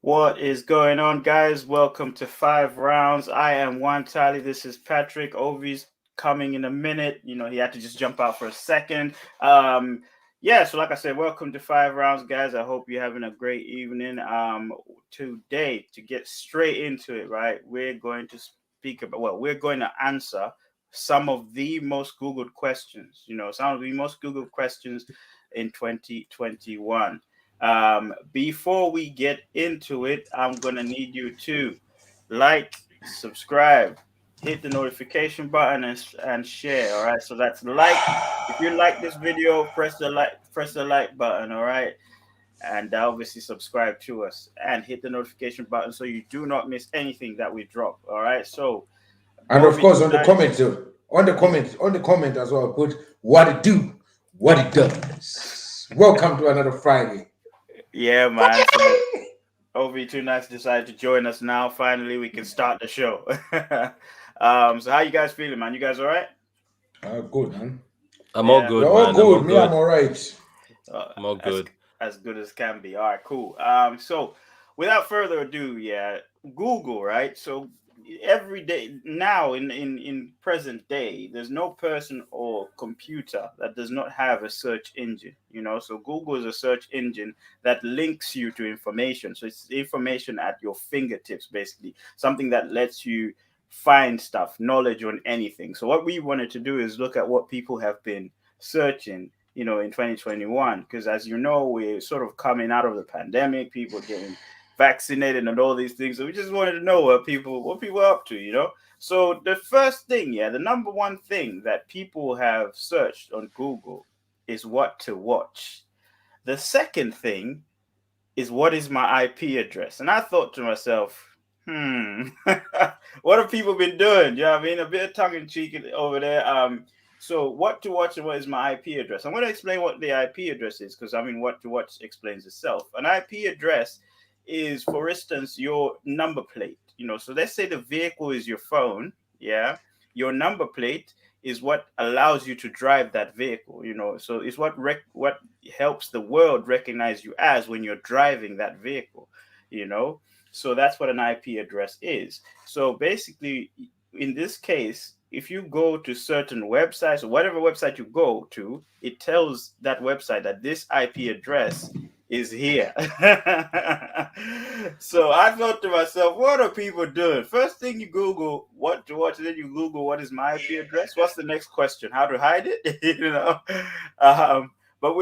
What is going on, guys? Welcome to 5Roundz. I am One Tally. This is Patrick. Ovi's coming in a minute. You know, he had to just jump out for a second. So like I said, welcome to 5Roundz, guys. I hope you're having a great evening. Today, to get straight into it, right, we're going to we're going to answer some of the most Googled questions, some of the most Googled questions in 2021. Before we get into it, I'm gonna need you to like, subscribe, hit the notification button, and share. All right, so that's like. If you like this video, press the like button. All right, and obviously subscribe to us and hit the notification button so you do not miss anything that we drop. All right, so and of course on the comment too. On the comment as well, put what it do, what it does. Welcome to another Friday. Yeah, man. So OV2nice decided to join us now. Finally, we can start the show. So how you guys feeling, man? You guys all right? Good, man. I'm all good, all man. good. I'm all right. I'm all good. As good as can be. All right, cool. So without further ado, Google, right? So every day now in present day, there's no person or computer that does not have a search engine. So Google is a search engine that links you to information. So it's information at your fingertips, basically, something that lets you find stuff, knowledge on anything. So what we wanted to do is look at what people have been searching in 2021, because as you know, we're sort of coming out of the pandemic, people getting vaccinated and all these things. So we just wanted to know what people are up to, So the first thing, the number one thing that people have searched on Google is what to watch. The second thing is what is my IP address. And I thought to myself, what have people been doing? You know what I mean? A bit of tongue-in-cheek over there. So what to watch and what is my IP address? I'm going to explain what the IP address is, because what to watch explains itself. An IP address is, for instance, your number plate. So let's say the vehicle is your phone. Your number plate is what allows you to drive that vehicle. So it's what helps the world recognize you as when you're driving that vehicle. So that's what an IP address is. So basically, in this case, if you go to certain websites or whatever website you go to, it tells that website that this IP address is here. So I thought to myself, what are people doing? First thing you Google what to watch, then you Google what is my IP address. What's the next question? How to hide it? But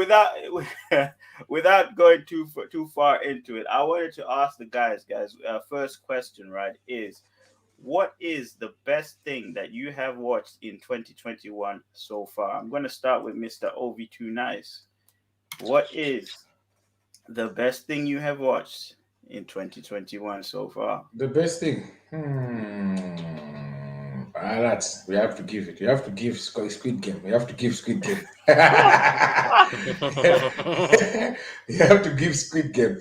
without going too far into it, I wanted to ask the guys. First question, right, is what is the best thing that you have watched in 2021 so far? I'm going to start with Mr. OV2nice. What is the best thing you have watched in 2021 so far? The best thing? We have to give it. You have to give Squid Game. You have to give Squid Game. You have to give Squid Game.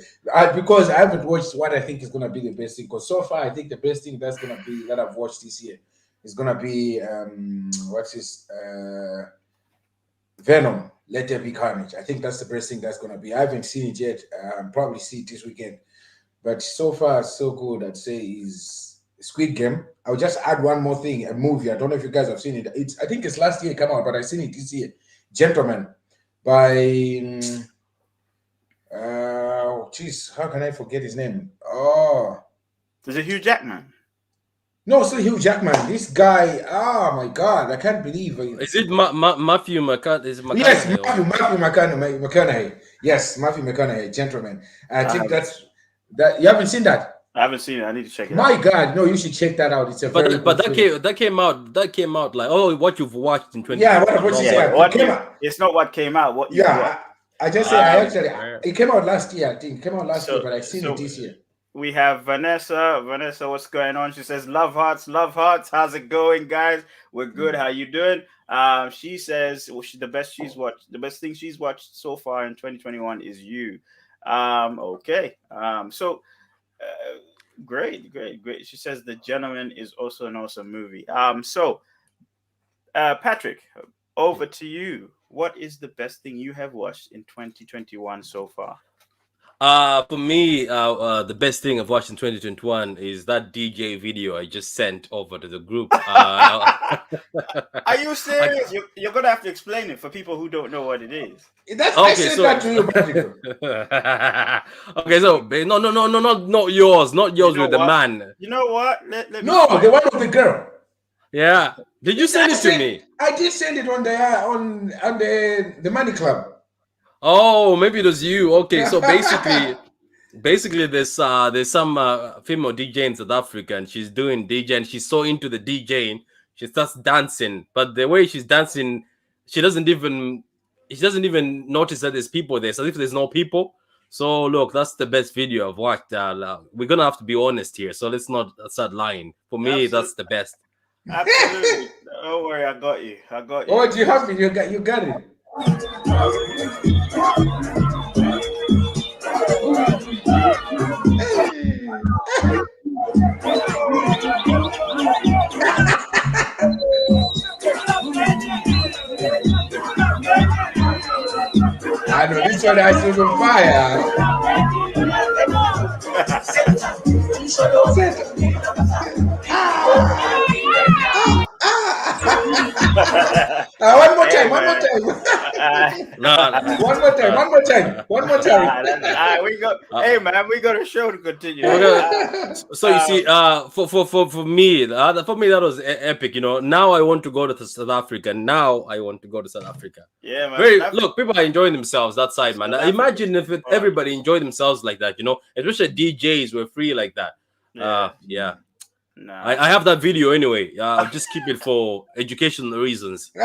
Because I haven't watched what I think is going to be the best thing. Because so far, I think the best thing that I've watched this year is going to be, Venom, Let There Be Carnage. I think that's the best thing that's going to be. I haven't seen it yet. Probably see it this weekend. But so far, so good, I'd say, is Squid Game. I'll just add one more thing, a movie. I don't know if you guys have seen it. I think it's last year it came out, but I've seen it this year. Gentleman by how can I forget his name? Is it Hugh Jackman? No, it's not Hugh Jackman. This guy, oh my God, I can't believe it. Is it Matthew McConaughey? Yes, Matthew McConaughey. Yes, Matthew McConaughey, Gentleman. I think that you haven't seen that. I haven't seen it. I need to check it out. My God, no, you should check that out. It's a very but that came out like what you've watched in 2020. Yeah, what I've watched. It's not what came out. What you watched. I just say it came out last year. I think it came out last year, but I've seen it this year. We have Vanessa. Vanessa, what's going on? She says, love hearts. How's it going, guys? We're good. How you doing? She says the best thing she's watched so far in 2021 is You. Okay. Great. She says The Gentleman is also an awesome movie. So Patrick, over to you. What is the best thing you have watched in 2021 so far? For me, the best thing I've watched in 2021 is that DJ video I just sent over to the group. Are you serious? You're gonna have to explain it for people who don't know what it is. That's I Okay, said so that to you, Patrick. okay, so not yours, not yours You know with the what? man. You know what? Let me No, find the it. one of the girl. Yeah, did you send it to me? I did send it on the Money Club. Oh, maybe it was you. Okay, so basically there's some female DJ in South Africa, and she's doing DJ, and she's so into the DJing, she starts dancing. But the way she's dancing, she doesn't even notice that there's people there. So if there's no people, so look, that's the best video I've watched. We're gonna have to be honest here, so let's not start lying. For me, Absolutely. that's the best. Absolutely. Don't worry, I got you. I got you. Oh, do you have it? You got it. I know this one has to on one more time, one more time. One more time. We go. Hey man, we got a show to continue. So you see, for me, that was epic. You know, now I want to go to South Africa. Yeah, man. Look, people are enjoying themselves that side, man. Imagine if everybody enjoyed themselves like that. You know, especially DJs were free like that. Yeah. Nah. I have that video anyway. I'll just keep it for educational reasons. You're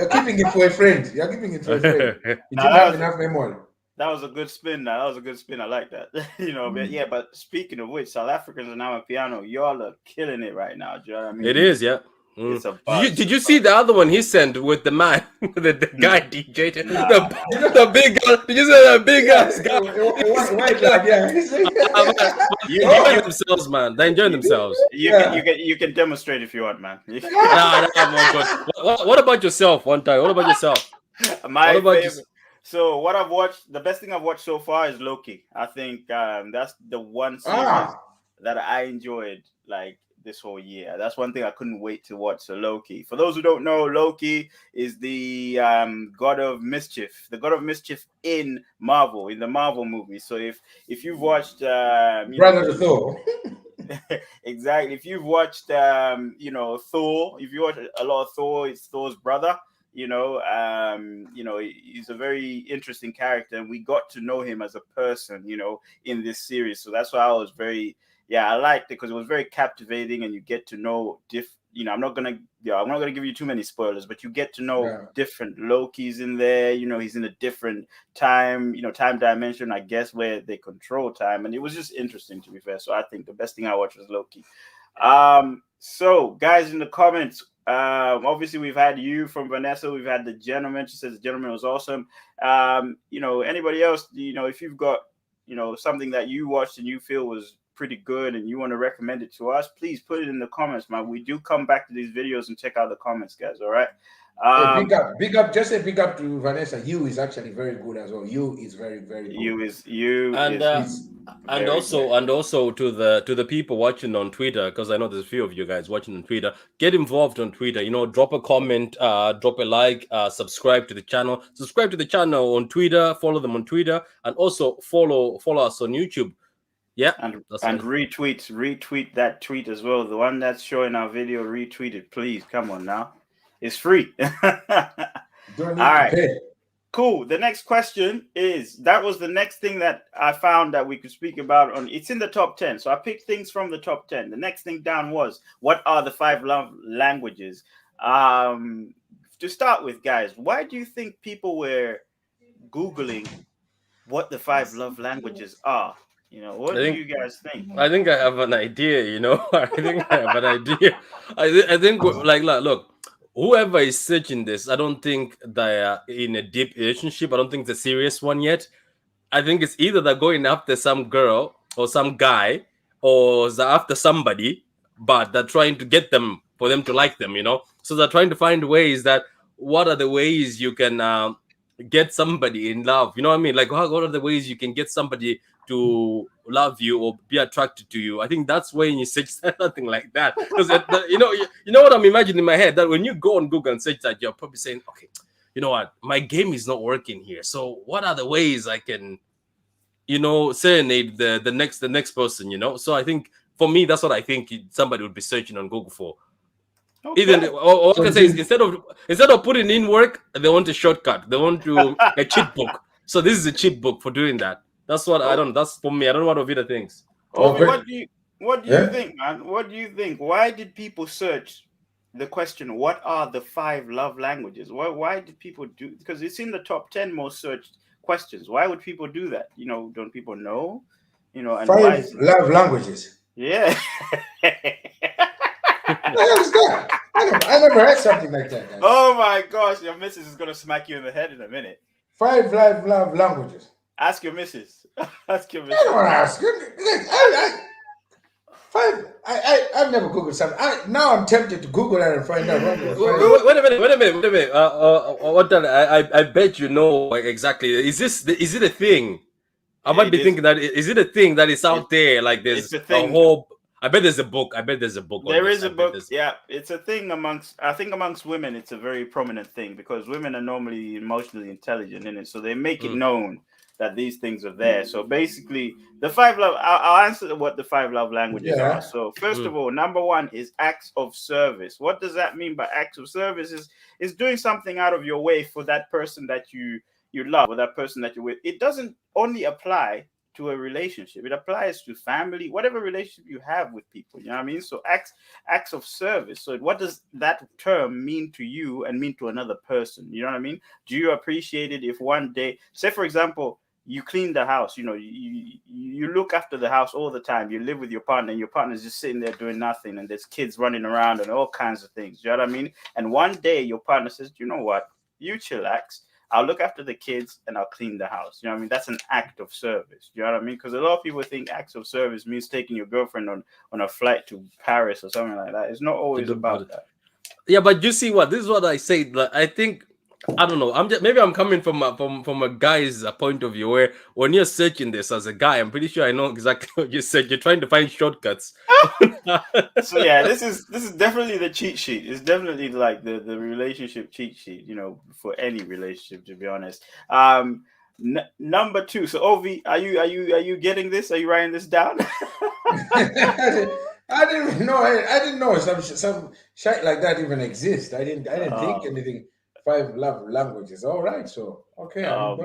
keeping it for a friend. You're keeping it for a friend. You didn't have enough memory. That was a good spin. That was a good spin. I like that. You know, but yeah. But speaking of which, South Africans are now in piano. Y'all are killing it right now. Do you know what I mean? It is, yeah. It's a did you see the other one he sent with the man, the guy DJ, the big guy? Did you see that big ass guy? You enjoy themselves, man. They enjoy themselves. You can demonstrate if you want, man. What about yourself? One time. What about yourself? My favorite. So what I've watched, the best thing I've watched so far is Loki. I think that's the one series that I enjoyed like this whole year. That's one thing I couldn't wait to watch. So Loki. For those who don't know, Loki is the god of mischief, the god of mischief in Marvel, in the Marvel movie. So if you've watched Brother Thor. Exactly. If you've watched Thor, if you watch a lot of Thor, it's Thor's brother. He's a very interesting character, and we got to know him as a person, in this series. So that's why I was I liked it because it was very captivating, and you get to know I'm not gonna give you too many spoilers, but you get to know different Lokis in there. He's in a different time, time dimension, I guess, where they control time, and it was just interesting, to be fair. So I think the best thing I watched was Loki. So guys in the comments, obviously we've had you from Vanessa, we've had the gentleman. She says the gentleman was awesome. Anybody else, if you've got something that you watched and you feel was pretty good and you want to recommend it to us, please put it in the comments, man. We do come back to these videos and check out the comments, guys. All right. Big up. Just a big up to Vanessa. You is actually very good as well. You is very, very good. And also to the people watching on Twitter, because I know there's a few of you guys watching on Twitter. Get involved on Twitter. Drop a comment, drop a like, subscribe to the channel. Subscribe to the channel on Twitter. Follow them on Twitter, and also follow us on YouTube. Yeah, and retweet that tweet as well. The one that's showing our video, retweet it, please. Come on now, it's free. Don't need to pay. Cool. The next question that was the next thing that I found that we could speak about it's in the top 10. So I picked things from the top 10. The next thing down was, what are the 5 love languages? To start with, guys, why do you think people were Googling what the 5 love languages are? What do you guys think? I think I have an idea, I think I have an idea. I think, look, whoever is searching this, I don't think they are in a deep relationship. I don't think it's a serious one yet. I think it's either they're going after some girl or some guy, or they're after somebody, but they're trying to get them for them to like them, you know. So they're trying to find ways that what are the ways you can get somebody in love, you know what I mean? Like what are the ways you can get somebody to love you or be attracted to you? I think that's when you search something like that, because you know what I'm imagining in my head, that when you go on Google and search that, you're probably saying, okay, you know what, my game is not working here, so what are the ways I can, you know, serenade the next person, you know? So I think for me, that's what I think somebody would be searching on Google for. Okay. Even or So I can say is instead of putting in work, they want a shortcut. They want to a cheat book. So this is a cheat book for doing that. That's what I don't. That's for me. I don't know what Ovida thinks. Ovi, Okay. what do you think, man? What do you think? Why did people search the question, what are the 5 love languages? Why did people do, because it's in the top 10 most searched questions. Why would people do that? You know, don't people know? You know, and why 5 is it? love languages. Yeah. What the hell is that? I never heard something like that, guys. Oh my gosh, your missus is gonna smack you in the head in a minute. 5 love languages. Ask your missus. Ask your I missus. don't want to ask. I've never Googled something. Now I'm tempted to Google that and find out. Wait a minute. I bet you know exactly. Is it a thing? I might be thinking that is it a thing that is out there? Like there's it's a a thing. whole. I bet there's a book. On There this. is a I bet book. there's- Yeah, it's a thing amongst women. It's a very prominent thing because women are normally emotionally intelligent in it, so they make it known that these things are there. So basically, the 5 love. I'll answer what the 5 love languages are. So first of all, number 1 is acts of service. What does that mean by acts of service? Is doing something out of your way for that person that you love, or that person that you're with. It doesn't only apply to a relationship. It applies to family, whatever relationship you have with people. You know what I mean? So acts of service. So what does that term mean to you and mean to another person? You know what I mean? Do you appreciate it if one day, say for example, you clean the house, you know, you look after the house all the time, you live with your partner, and your partner's just sitting there doing nothing, and there's kids running around and all kinds of things. You know what I mean? And one day your partner says, you know what? You chillax. I'll look after the kids and I'll clean the house. You know what I mean? That's an act of service. You know what I mean? Because a lot of people think acts of service means taking your girlfriend on a flight to Paris or something like that. It's not always about that. Yeah, but you see what? This is what I say. Like, I think, I don't know. Maybe I'm coming from a guy's point of view, where when you're searching this as a guy, I'm pretty sure I know exactly what you said. You're trying to find shortcuts. So yeah, this is definitely the cheat sheet. It's definitely like the relationship cheat sheet, you know, for any relationship, to be honest. Number 2. So Ovi, are you getting this? Are you writing this down? I didn't even know. I didn't know some shit like that even exists. I didn't think anything. 5 love languages. All right. So okay, I'm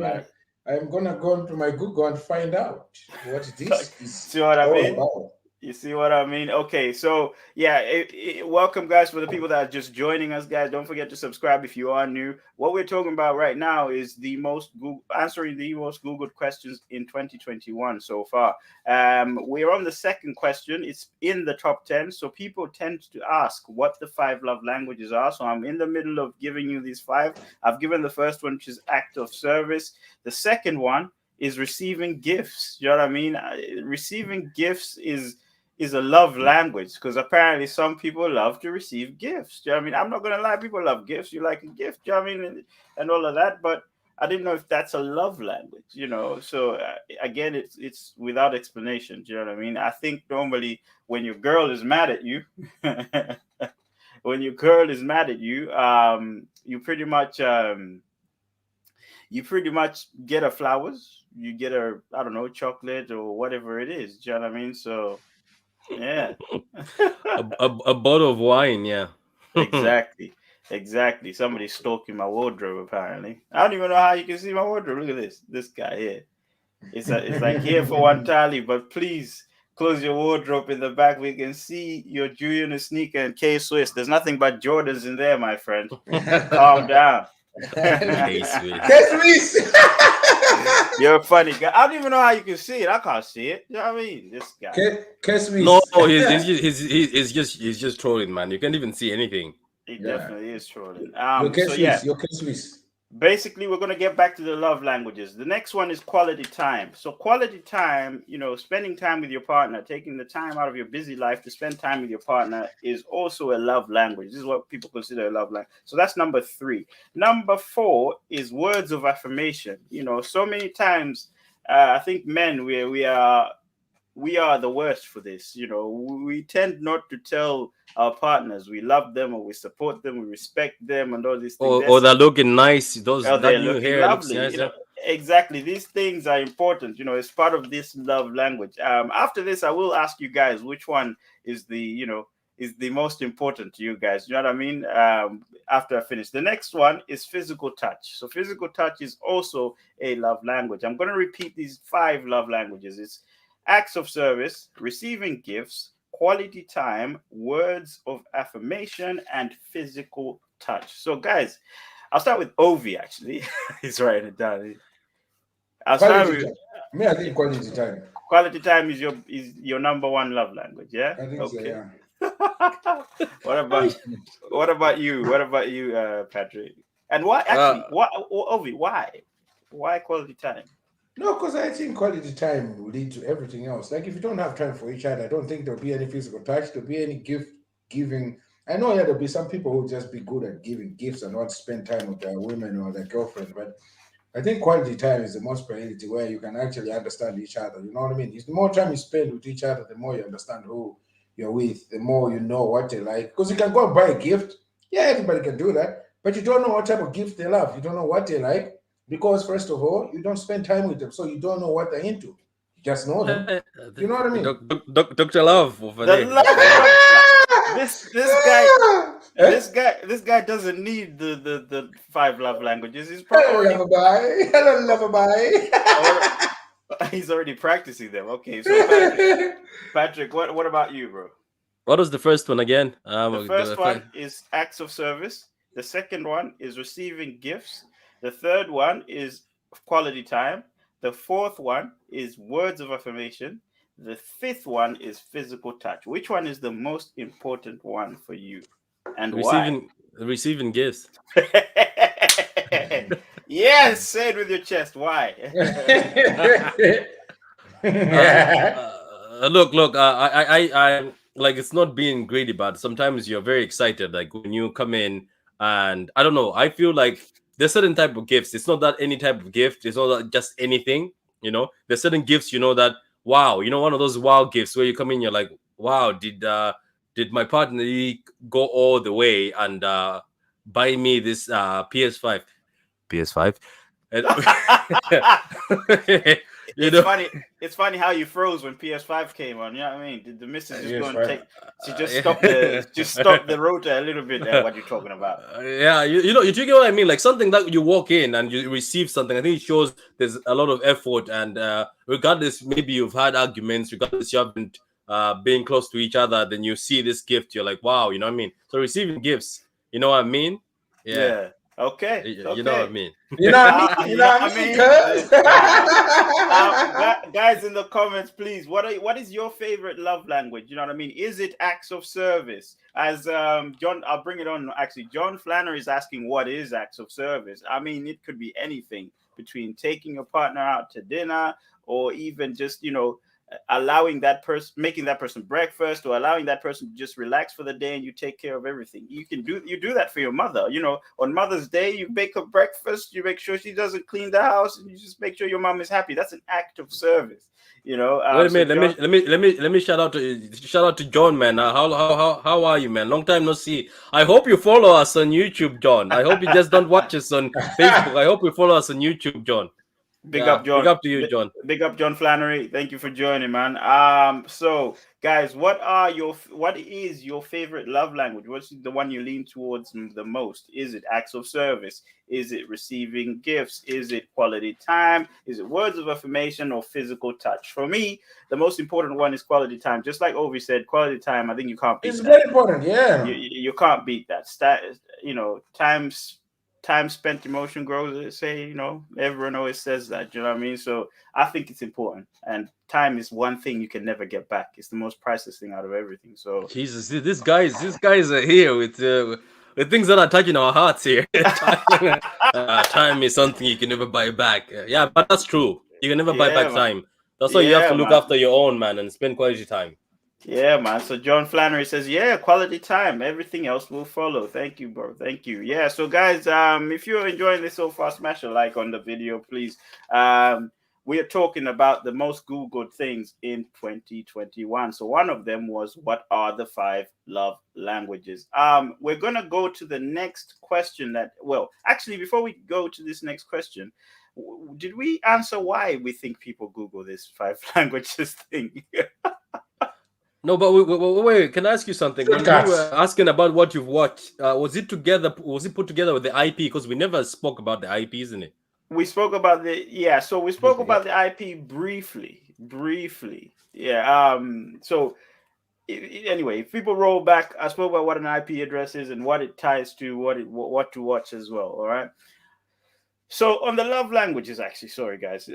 gonna go into my Google and find out what this is. See what I mean? About. You see what I mean? Okay, so yeah, welcome guys. For the people that are just joining us, guys, don't forget to subscribe if you are new. What we're talking about right now is answering the most Googled questions in 2021 so far. We're on the second question. It's in the top 10. So people tend to ask what the 5 love languages are. So I'm in the middle of giving you these 5. I've given the first one, which is act of service. The second one is receiving gifts. You know what I mean? Receiving gifts is a love language, because apparently some people love to receive gifts. Do you know what I mean? I'm not going to lie, people love gifts. You like a gift, do you know what I mean? And all of that, but I didn't know if that's a love language, you know? So again, it's without explanation. Do you know what I mean? I think normally when your girl is mad at you, you pretty much get her flowers. You get her, I don't know, chocolate or whatever it is. Do you know what I mean? So yeah. a bottle of wine, yeah. Exactly. Somebody's stalking my wardrobe, apparently. I don't even know how you can see my wardrobe. Look at this guy here. It's like here for one tally, but please close your wardrobe in the back. We can see your Julian sneaker and K-Swiss. There's nothing but Jordans in there, my friend. Calm down. K-Swiss. You're a funny guy. I don't even know how you can see it. I can't see it. You know what I mean? This guy. No, he's just trolling, man. You can't even see anything. He definitely is trolling. Your K-Swiss. basically we're going to get back to the love languages. The next one is quality time. So quality time, spending time with your partner, taking the time out of your busy life to spend time with your partner is also a love language. This is what people consider a love language. So that's number 3. Number 4 is words of affirmation. So many times I think men we are the worst for this. We tend not to tell our partners we love them, or we support them, we respect them, and all these things. Or they're looking nice. Oh, That they're new looking hair looks lovely. nice. Yeah. Exactly. These things are important. It's part of this love language. After this, I will ask you guys which one is the most important to you guys. You know what I mean? After I finish, the next one is physical touch. So physical touch is also a love language. I'm going to repeat these 5 love languages. It's acts of service, receiving gifts, quality time, words of affirmation, and physical touch. So, guys, I'll start with Ovi. Actually, he's writing it down. I'll start Quality with time. Me, I think quality time. quality time is your number 1 love language. Yeah. I think so. Yeah. what about you? What about you, Patrick? And why actually? Ovi? Why quality time? No, because I think quality time will lead to everything else. Like if you don't have time for each other, I don't think there'll be any physical touch. There'll be any gift giving. I know, yeah, there'll be some people who just be good at giving gifts and not spend time with their women or their girlfriend. But I think quality time is the most priority, where you can actually understand each other. You know what I mean? It's the more time you spend with each other, the more you understand who you're with, the more you know what they like. Because you can go and buy a gift. Yeah, everybody can do that. But you don't know what type of gift they love. You don't know what they like. Because first of all, you don't spend time with them, so you don't know what they're into. You just know them. You know what I mean? Dr. Love over The there. love doctor. This guy doesn't need the 5 love languages. He's Hello, probably lover boy. Hello, lover boy. he's already practicing them. Okay, so Patrick, what about you, bro? What was the first one again? The first one is acts of service. The second one is receiving gifts. The third one is quality time. The fourth one is words of affirmation. The fifth one is physical touch. Which one is the most important one for you, and receiving gifts. Yes, say it with your chest. Why? Look. I like, it's not being greedy, but sometimes you're very excited. Like when you come in, and I don't know. I feel like there's certain type of gifts. It's not that any type of gift. It's not that just anything. There's certain gifts. That wow. One of those wow gifts where you come in, you're like, wow. Did my partner really go all the way and buy me this PS5? PS5. It's funny how you froze when PS5 came on. You know what I mean? Did the missus just go and take? She just stopped the rotor a little bit. What you're talking about? Yeah, you get what I mean. Like something that you walk in and you receive something. I think it shows there's a lot of effort, and regardless, maybe you've had arguments, regardless you haven't been close to each other, then you see this gift, you're like, wow, you know what I mean? So receiving gifts, you know what I mean? Yeah. Okay. You know what I mean? You know what I mean? You know what I mean? Guys in the comments, please. What is your favorite love language? You know what I mean? Is it acts of service? As John, I'll bring it on. Actually, John Flannery is asking what is acts of service. I mean, it could be anything between taking your partner out to dinner, or even just allowing that person, making that person breakfast, or allowing that person to just relax for the day, and you take care of everything. You do that for your mother. On Mother's Day, you make her breakfast, you make sure she doesn't clean the house, and you just make sure your mom is happy. That's an act of service. Wait a minute. Let me shout out to John, man. How are you, man? Long time no see. I hope you follow us on YouTube, John. I hope you just don't watch us on Facebook. I hope you follow us on YouTube, John. Big up, John. Big up to you, John. Big up, John Flannery. Thank you for joining, man. So guys, what is your favorite love language? What's the one you lean towards the most? Is it acts of service? Is it receiving gifts? Is it quality time? Is it words of affirmation or physical touch? For me, the most important one is quality time. Just like Ovi said, quality time. I think you can't beat it's that. very important, yeah. You can't beat that. Time spent, emotion grows. They say, everyone always says that. You know what I mean? So I think it's important, and time is one thing you can never get back. It's the most priceless thing out of everything. So Jesus, these guys are here with the things that are touching our hearts here. Time is something you can never buy back. Yeah, but that's true. You can never buy Yeah, back man. time. That's why you have to look after your own, man, and spend quality time. Yeah, man. So John Flannery says, yeah, quality time. Everything else will follow. Thank you, bro. Thank you. Yeah. So guys, if you're enjoying this so far, smash a like on the video, please. We are talking about the most Googled things in 2021. So one of them was, what are the 5 love languages? We're gonna go to the next question actually, before we go to this next question, did we answer why we think people Google this 5 languages thing? No, but wait, can I ask you something? When you were asking about what you've watched, was it put together with the IP? Because we never spoke about the IP, isn't it? We spoke about so we spoke about the IP briefly. Yeah. So anyway, if people roll back, I spoke about what an IP address is and what it ties to, what to watch as well. All right. So on the love languages, actually, sorry guys,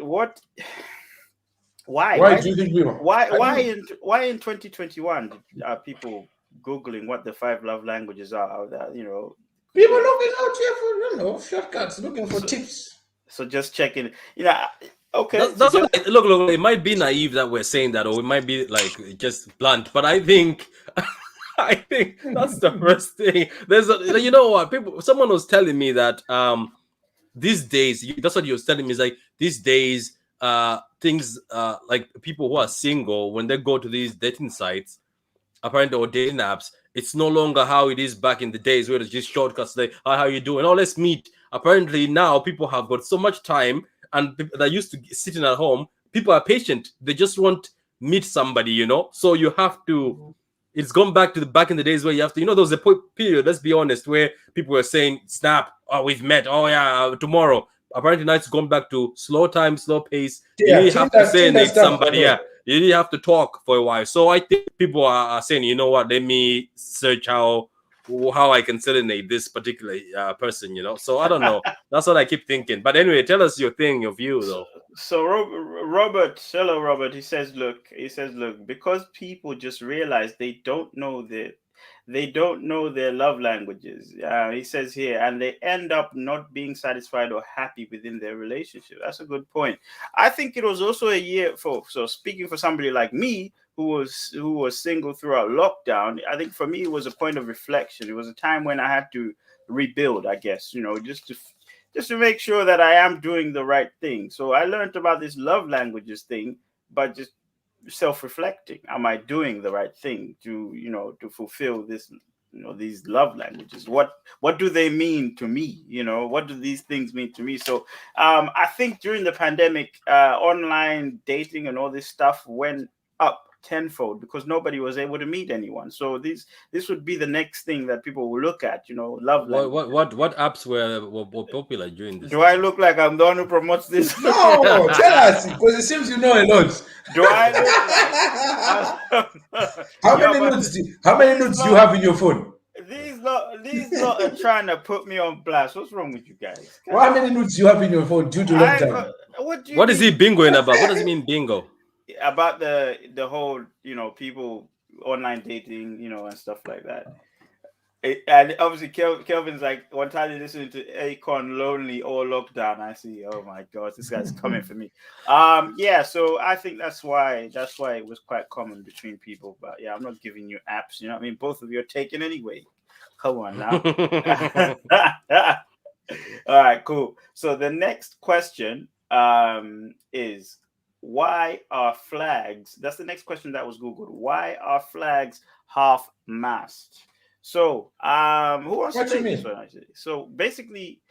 why do you think why in 2021 are people Googling what the 5 love languages are? People looking out here for shortcuts, looking for tips. So just checking, okay. That's look. It might be naive that we're saying that, or it might be like just blunt. But I think, that's the first thing. There's someone was telling me that these days, that's what he was telling me, is like these days, things like people who are single, when they go to these dating sites, apparently, or dating apps, it's no longer how it is back in the days where it's just shortcuts like, oh, how you doing? Oh, let's meet. Apparently now people have got so much time, and they're used to sitting at home. People are patient. They just want meet somebody, So you have to. It's gone back to back in the days where you have to. There was a period. Let's be honest, where people were saying, "Snap! Oh, we've met. Oh yeah, tomorrow." Apparently now it's gone back to slow time, slow pace. Yeah, you really have to say meet somebody. Yeah, you really have to talk for a while. So I think people are saying, you know what? Let me search how I can serenade this particular person. So I don't know. That's what I keep thinking. But anyway, tell us your view, though. So Robert, hello Robert. He says, look, because people just realize they don't know their love languages. He says here, and they end up not being satisfied or happy within their relationship. That's a good point. I think it was also a year so speaking for somebody like me who was single throughout lockdown. I think for me it was a point of reflection. It was a time when I had to rebuild, I guess, just to make sure that I am doing the right thing. So I learned about this love languages thing, but just self-reflecting. Am I doing the right thing to fulfill this, these love languages? What do they mean to me? What do these things mean to me? So I think during the pandemic, online dating and all this stuff went up tenfold because nobody was able to meet anyone. So this would be the next thing that people will look at, love language. What apps were popular during this time? I look like I'm the one who promotes this? No, tell us, because it seems you know a lot. Do I look like how many nudes do you have in your phone? These lot are trying to put me on blast. What's wrong with you guys? Well, how many nudes do you have in your phone due to lockdown? What is he bingoing about? What does it mean, bingo? About the whole people online dating and stuff like that. And obviously Kelvin's like, one time they listening to Akon Lonely or Lockdown. I see, oh my god, this guy's coming for me. So I think that's why it was quite common between people. But yeah, I'm not giving you apps, I mean, both of you are taken anyway. Come on now. All right, cool. So the next question is, why are flags? That's the next question that was Googled. Why are flags half-mast? So, who wants to take this one? Actually, so basically,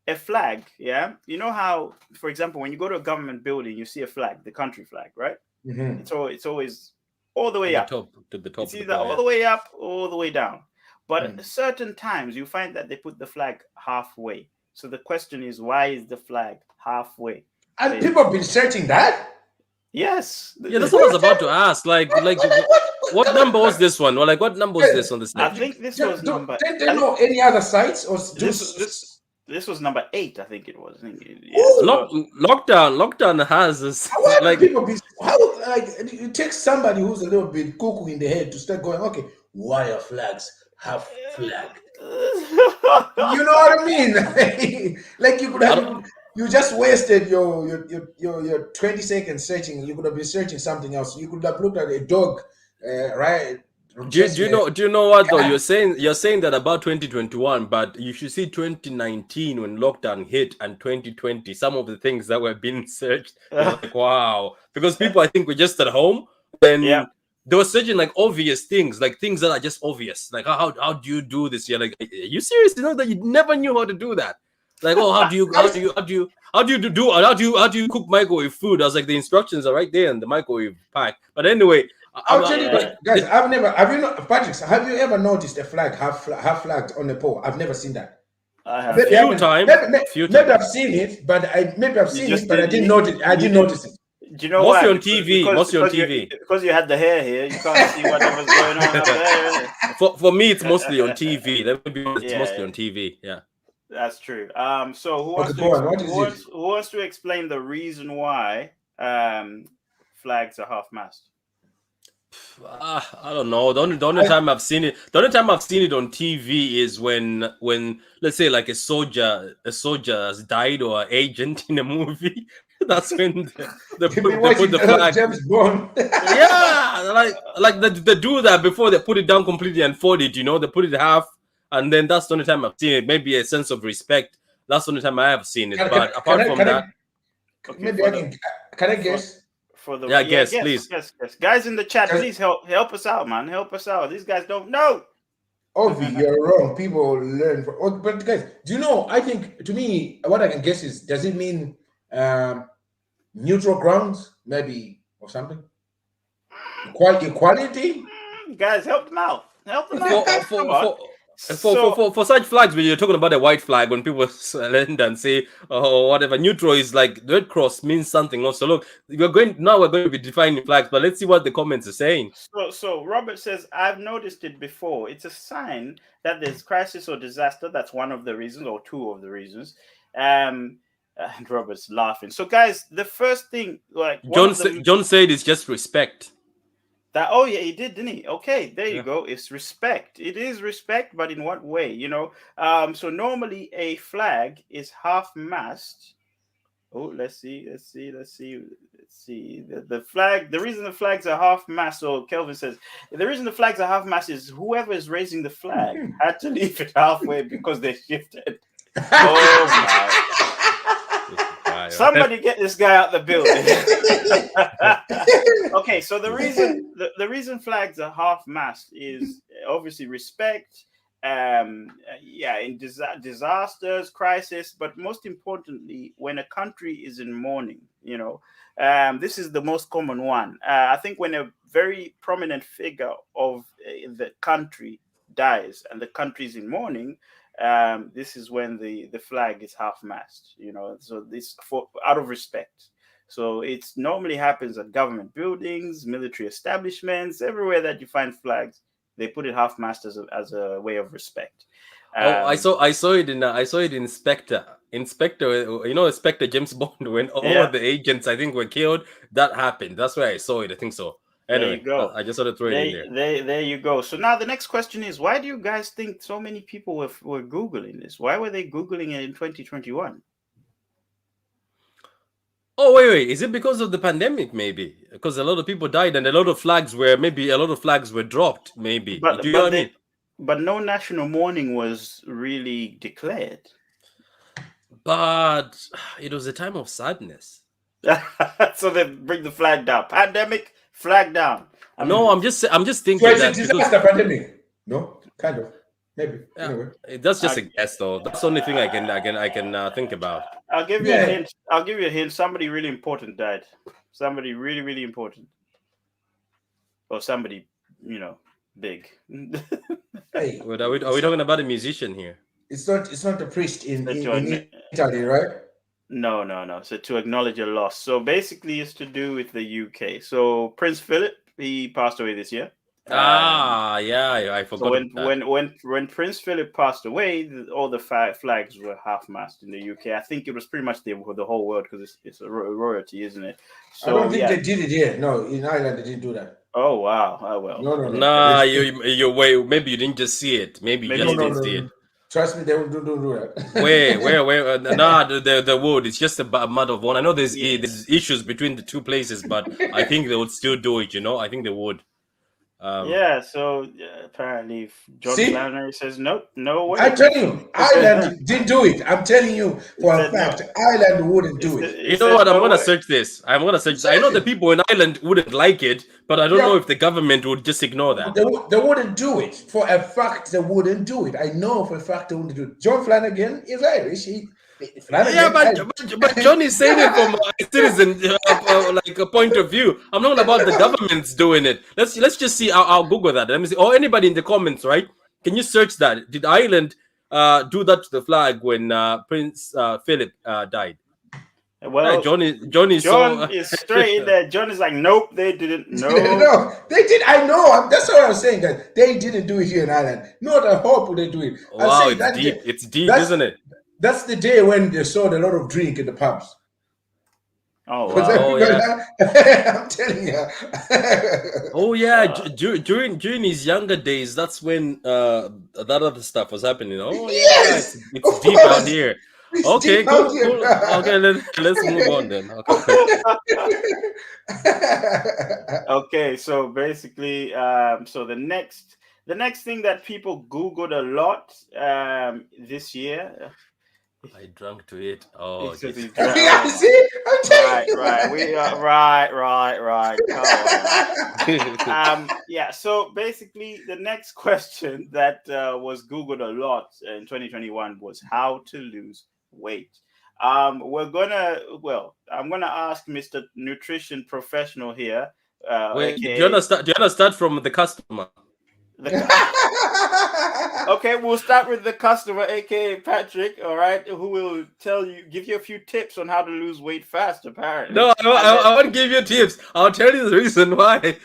a flag. Yeah, you know how, for example, when you go to a government building, you see a flag, the country flag, right? Mm-hmm. It's always all the way up to the top. It's either all the way up or all the way down. But at certain times, you find that they put the flag halfway. So the question is, why is the flag halfway? And people have been searching that. Yes. Yeah, that's what I was about to ask. What number was this one? Or what number was this on the site? I think this was number. Did they know any other sites or this was number 8? I think it was. Lockdown has this. It takes somebody who's a little bit cuckoo in the head to start going, okay, why are flags half flag? You know what I mean? Like you could have, you just wasted your 20 seconds searching. You could have been searching something else. You could have looked at a dog, right? Do you know what though? You're saying that about 2021, but you should see 2019 when lockdown hit and 2020. Some of the things that were being searched, you're like, wow, because people I think were just at home and Yeah. they were searching like obvious things, like things that are just obvious. Like how do you do this? You're like, are you serious? You know that you never knew how to do that. Like, oh, how do you cook microwave food? I was like, the instructions are right there in the microwave pack. But anyway, I'll tell you, guys. Have you not, Patrick? Have you ever noticed a flag half flagged on the pole? I've never seen that. I have Maybe few times. Maybe I've seen it, but I didn't notice. I didn't notice it. Do you know mostly why? on TV. Mostly on TV. Because you had the hair here, you can't see whatever's going on up there. For me, it's mostly on TV. Let me be honest, it's mostly on TV. Yeah, that's true. So who wants to explain the reason why flags are half-mast? I don't know. The only time I've seen it on TV is when let's say like a soldier has died or an agent in a movie. That's when they put the flag. James Bond. Yeah, like they do that before they put it down completely and fold it. You know, they put it half, and then that's the only time I've seen it. Maybe a sense of respect. That's the only time I have seen it. But apart from that, can I guess? Please. Yes. Guys in the chat, please help us out, man. Help us out. These guys don't know. Ovi, you're wrong. People learn. But guys, do you know? I think to me, what I can guess is, does it mean neutral grounds, maybe, or something? Equality? Guys, help them out. For such flags, when you're talking about a white flag, when people land and say, oh, whatever, neutral is like the Red Cross means something also. Look, we're going to be defining flags, but let's see what the comments are saying. So Robert says, I've noticed it before. It's a sign that there's crisis or disaster. That's one of the reasons, or two of the reasons. And Robert's laughing. So guys, the first thing, like John said, it's just respect. He did, didn't he? Okay, there you go. It's respect. It is respect, but in what way? You know. So normally a flag is half-mast. Oh, let's see. The flag. The reason the flags are half-mast. So Kelvin says the reason the flags are half-mast is whoever is raising the flag had to leave it halfway because they shifted. Oh my. Somebody get this guy out the building. Okay, so the reason flags are half-mast is obviously respect, in disasters, crisis, but most importantly, when a country is in mourning, you know, this is the most common one. I think when a very prominent figure of the country dies and the country is in mourning, this is when the flag is half-mast, you know, so this out of respect. So it normally happens at government buildings, military establishments, everywhere that you find flags, they put it half-mast as a way of respect. I saw it in Spectre. You know, Spectre James Bond, when all of the agents I think were killed. That happened. That's where I saw it. I think so. Anyway, there you go. I just want to throw it in there. There you go. So now the next question is, why do you guys think so many people were Googling this? Why were they Googling it in 2021? Oh, wait. Is it because of the pandemic, maybe? Because a lot of people died and a lot of flags were dropped, maybe. Do you know what I mean? But no national mourning was really declared. But it was a time of sadness. So they bring the flag down. Pandemic, flag down. I'm just thinking that because the pandemic. No, kind of, maybe. Yeah. Anyway. That's just a guess, though. That's the only thing I can think about. I'll give you a hint. I'll give you a hint. Somebody really important died. Somebody really, really important, or somebody, you know, big. Hey, are we talking about a musician here? It's not a priest in Italy, right? No. So to acknowledge a loss. So basically, it's to do with the UK. So Prince Philip, he passed away this year. I forgot. So when Prince Philip passed away, all the flags were half-mast in the UK. I think it was pretty much the whole world because it's a royalty, isn't it? So, I don't think they did it here. No, in Ireland they didn't do that. Oh wow. Oh well. No. Nah, you wait. Maybe you didn't just see it. Maybe you Maybe just you didn't didn't see No. it. Trust me, they don't do that. Where? Nah, the wood. It's just a matter of one. I know there's Yeah. there's issues between the two places, but I think they would still do it. You know, I think they would. Yeah, so apparently John See, Flannery says nope, no I'm way. telling you, Ireland didn't do it. I'm telling you He for a said no. fact, Ireland wouldn't He do said, it. he You know said what? I'm no gonna way. search this. I'm gonna search this. I know the Exactly. people in Ireland wouldn't like it, but I don't know Yeah, if the government would just ignore that. they wouldn't do it. For a fact, they wouldn't do it. I know for a fact they wouldn't do it. John Flanagan is Irish. Yeah, Flanagan, but John is saying it from a citizen like a point of view. I'm not about the government's doing it. Let's just see. I'll Google that. Let me see. Or anybody in the comments, right? Can you search that? Did Ireland do that to the flag when Prince Philip died? Right, Well, John is John so. is straight in there. John is like, nope, they didn't. No. no, they did. I know. That's what I'm saying. That they didn't do it here in Ireland. Not a hope would they do it. I'm Wow, saying it's that deep. It's deep, that's isn't it? that's the day when they sold a lot of drink in the pubs. Oh Because wow. Oh everybody, yeah. I'm telling you. Oh yeah. Uh, During his younger days, that's when that other stuff was happening. Oh yeah, Yes, it's of deep out course. here. It's Okay, deep out cool, here. cool. Okay, let's move on then. Okay. okay, so basically, so the next thing that people Googled a lot this year. I drank to it. Oh, He says okay. he's drunk. Yeah, Oh my. see, I'm telling Right, you. right. We are right. Come on. Yeah, so basically the next question that was googled a lot in 2021 was how to lose weight. I'm gonna ask Mr. Nutrition Professional here, Wait, aka do you understand from the customer? the okay, we'll start with the customer, aka Patrick, all right, who will give you a few tips on how to lose weight fast, apparently. No, And then I won't give you tips. I'll tell you the reason why.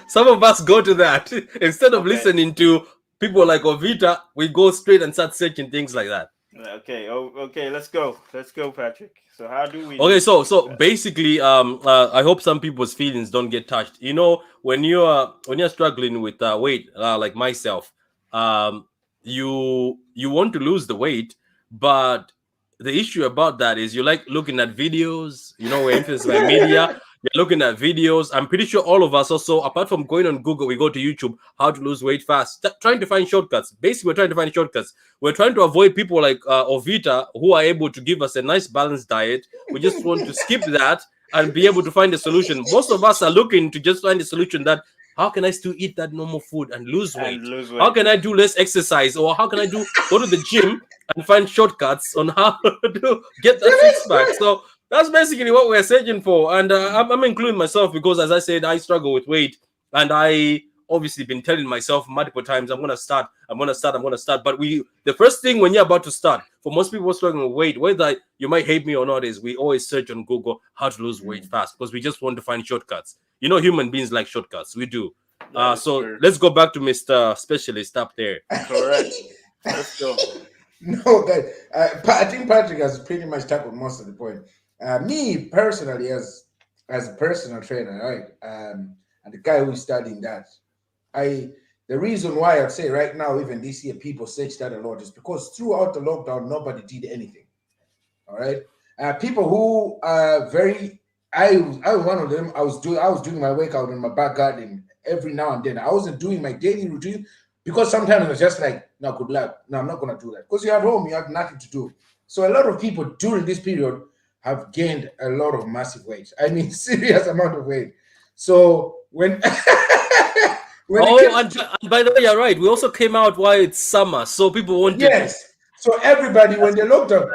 Some of us go to that instead of okay. listening to people like Ovita. We go straight and start searching things like that. Okay. Oh, okay. Let's go. Let's go, Patrick. So, how do we Okay, lose weight so fast? basically, I hope some people's feelings don't get touched. You know, when you're struggling with weight, like myself, um, you want to lose the weight, but the issue about that is you like looking at videos. You know, we're influenced by media. You're looking at videos. I'm pretty sure all of us also, apart from going on Google, we go to YouTube, how to lose weight fast, trying to find shortcuts. Basically, we're trying to find shortcuts. We're trying to avoid people like Ovita who are able to give us a nice balanced diet. We just want to skip that and be able to find a solution. Most of us are looking to just find a solution that how can I still eat that normal food and lose And weight? lose How weight. can I do less exercise? Or how can I go to the gym and find shortcuts on how to get that six pack? So that's basically what we're searching for. And I'm including myself because, as I said, I struggle with weight. And I obviously been telling myself multiple times, I'm gonna start. But the first thing when you're about to start, for most people struggling with weight, whether you might hate me or not, is we always search on Google how to lose weight fast because we just want to find shortcuts. You know, human beings like shortcuts. We do. That is So true. let's go back to Mr. Specialist up there. Correct. Let's go. No, guys. I think Patrick has pretty much tackled most of the point. Me personally, as a personal trainer, right, and the guy who's studying that, the reason why I'd say right now, even this year, people search that a lot is because throughout the lockdown, nobody did anything. All right, people who are very, I was one of them. I was doing my workout in my back garden every now and then. I wasn't doing my daily routine because sometimes it was just like, no, good luck. No, I'm not gonna do that because you're at home, you have nothing to do. So a lot of people during this period have gained a lot of massive weight. I mean, serious amount of weight. So when when it came, And by the way, you're right. We also came out while it's summer, so people wanted. yes. So everybody, when That's they locked up,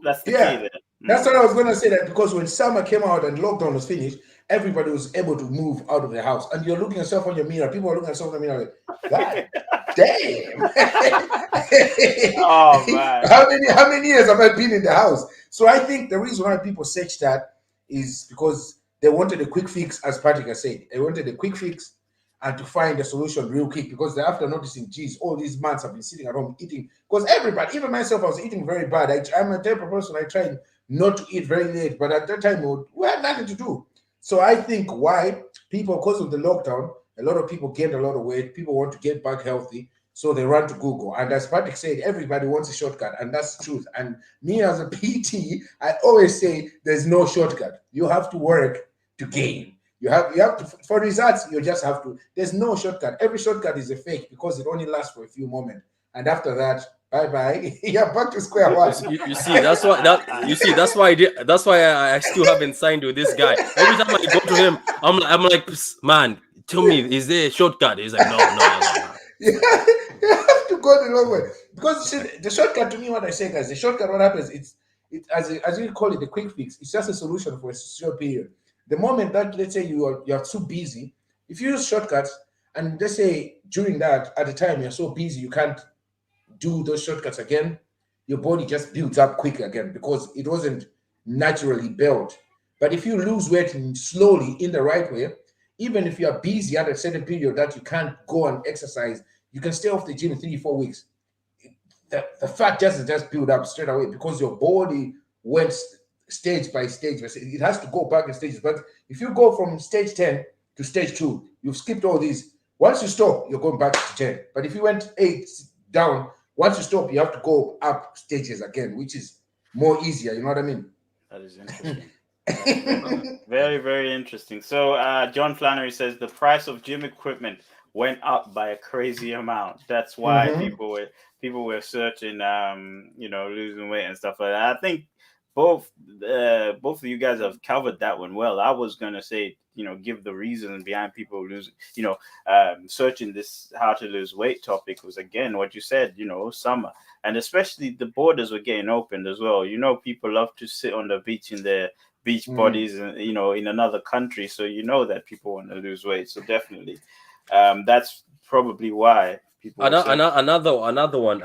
that's the key yeah, there. that's what I was gonna say. That because when summer came out and lockdown was finished, everybody was able to move out of the house, and you're looking at yourself on your mirror. People are looking at yourself on the mirror like, God damn. Oh man. How many years have I been in the house? So I think the reason why people search that is because they wanted a quick fix, as Patrick has said. They wanted a quick fix and to find a solution real quick because they after noticing, geez, all these months I've been sitting at home eating. Because everybody, even myself, I was eating very bad. I'm a type of person, I tried not to eat very late, but at that time we had nothing to do. So I think why people, because of the lockdown, a lot of people gained a lot of weight. People want to get back healthy. So they run to Google. And as Patrick said, everybody wants a shortcut. And that's the truth. And me as a PT, I always say there's no shortcut. You have to work to gain. You have to, for results, you just have to. There's no shortcut. Every shortcut is a fake because it only lasts for a few moments. And after that, bye-bye. You're back to square one. You see, that's why that's why I still haven't signed with this guy. Every time I go to him, I'm like, man, tell me, is there a shortcut? He's like, no. You have to go the long way. Because see, the shortcut, to me, what I say, guys, the shortcut, what happens, it's as you call it, the quick fix. It's just a solution for a short period. The moment that, let's say, you are too busy, if you use shortcuts, and let's say during that, at the time, you're so busy, you can't do those shortcuts again, your body just builds up quick again because it wasn't naturally built. But if you lose weight slowly in the right way, even if you are busy at a certain period that you can't go and exercise, you can stay off the gym 3-4 weeks. The fat doesn't just build up straight away because your body went stage by stage. It has to go back in stages. But if you go from stage 10 to stage 2, you've skipped all these. Once you stop, you're going back to 10. But if you went 8 down, once you stop, you have to go up stages again, which is more easier. You know what I mean? That is interesting. Very, very interesting. So John Flannery says the price of gym equipment went up by a crazy amount. That's why people were searching, losing weight and stuff like that. I think both of you guys have covered that one well. I was gonna say, give the reason behind people losing, searching this how to lose weight topic was again what you said, summer, and especially the borders were getting opened as well. People love to sit on the beach in their beach bodies, and in another country, so that people want to lose weight. So definitely, that's probably why people. Another one.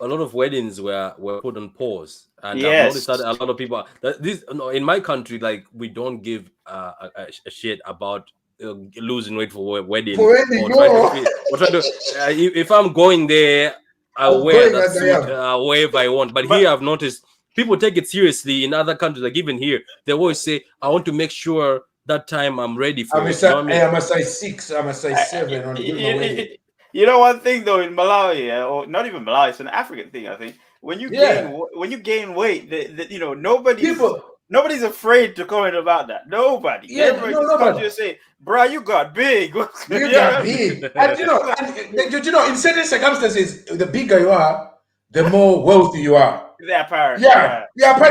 A lot of weddings were put on pause, and Yes. I've noticed that a lot of people. In my country, like, we don't give a shit about losing weight for a wedding. If I'm going there, I'll wear that suit wherever I want. But here, I've noticed people take it seriously. In other countries, like even here, they always say, "I want to make sure that time I'm ready for it." I'm a size 6. I'm a size 7 on the wedding. One thing though in Malawi, or not even Malawi, it's an African thing. I think when you gain weight, nobody's afraid to comment about that. Nobody. Yeah, everybody just comes to you and say, "Bro, you got big." You got big. And in certain circumstances, the bigger you are, the more wealthy you are. They're apparent. Yeah.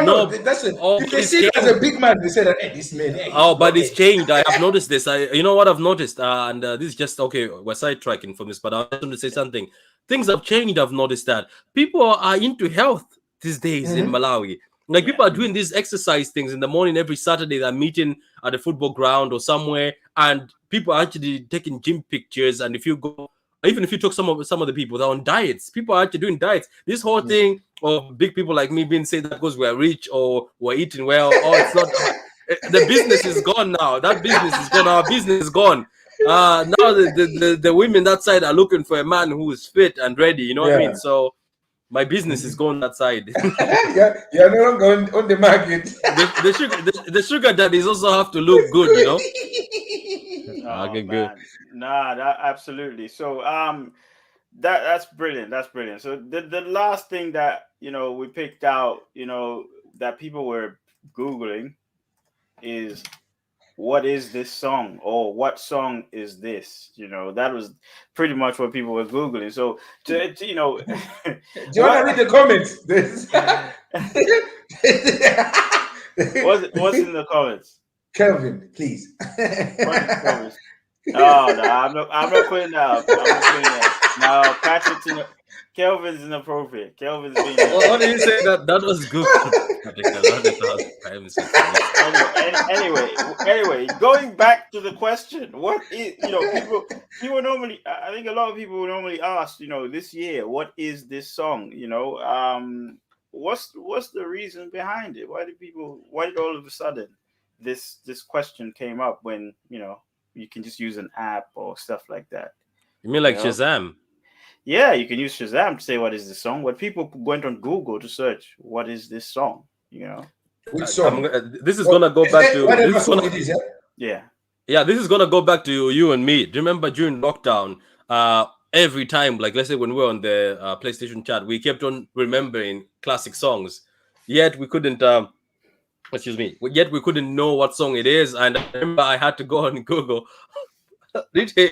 No, that's it. If they see you as a big man, they say that, hey, this man. Hey, but it's changed. I have noticed this. You know what I've noticed? And this is just okay. We're sidetracking from this, but I want to say something. Things have changed. I've noticed that people are into health these days in Malawi. Like, people are doing these exercise things in the morning every Saturday. They're meeting at a football ground or somewhere, and people are actually taking gym pictures. And if you go, even if you talk some of the people, they're on diets. People are actually doing diets. This whole thing of big people like me being saying that because we're rich or we're eating well, it's not. The business is gone now. That business is gone. Our business is gone. Now the women that side are looking for a man who is fit and ready. You know what I mean? So my business is going that side. You're no longer on the market. The sugar daddies also have to look good, Okay, good. Nah, that absolutely. So that's brilliant. That's brilliant. So the last thing that we picked out, that people were Googling is, what is this song, or what song is this? That was pretty much what people were Googling. So do you want to read the comments? What's in the comments? Kelvin, please. Oh no, I'm not putting that up. I'm not putting that. No, Patrick's Kelvin's inappropriate. Kelvin's being. What did you say? That was good. Anyway, going back to the question, what is people normally? I think a lot of people normally ask, this year, what is this song? What's the reason behind it? Why did all of a sudden this question came up when you can just use an app or stuff like that? You mean like Shazam? Yeah, you can use Shazam to say what is this song. What people went on Google to search, what is this song? Which song? This is gonna go back to whatever song it is. Yeah. Yeah, this is gonna go back to you and me. Do you remember during lockdown? Every time, like let's say when we were on the PlayStation chat, we kept on remembering classic songs. Yet we couldn't. Excuse me. Yet we couldn't know what song it is, and I remember I had to go on Google,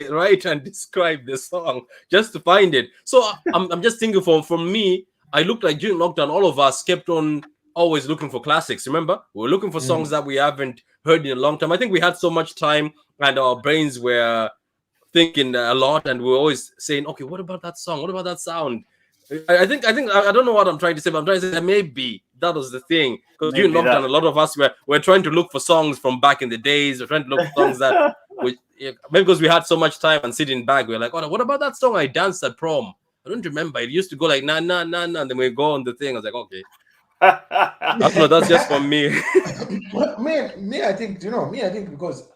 write and describe the song just to find it. So I'm just thinking for me, I looked like during lockdown, all of us kept on always looking for classics. Remember, we were looking for songs that we haven't heard in a long time. I think we had so much time, and our brains were thinking a lot, and we were always saying, "Okay, what about that song? What about that sound?" I think I don't know what I'm trying to say, but I'm trying to say that maybe that was the thing, because during lockdown, a lot of us were trying to look for songs from back in the days. We're trying to look for songs that maybe because we had so much time and sitting back, we're like, "Oh, what about that song I danced at prom? I don't remember. It used to go like na na na na." And then we go on the thing. I was like, "Okay." I don't know, that's just for me. me, I think, I think because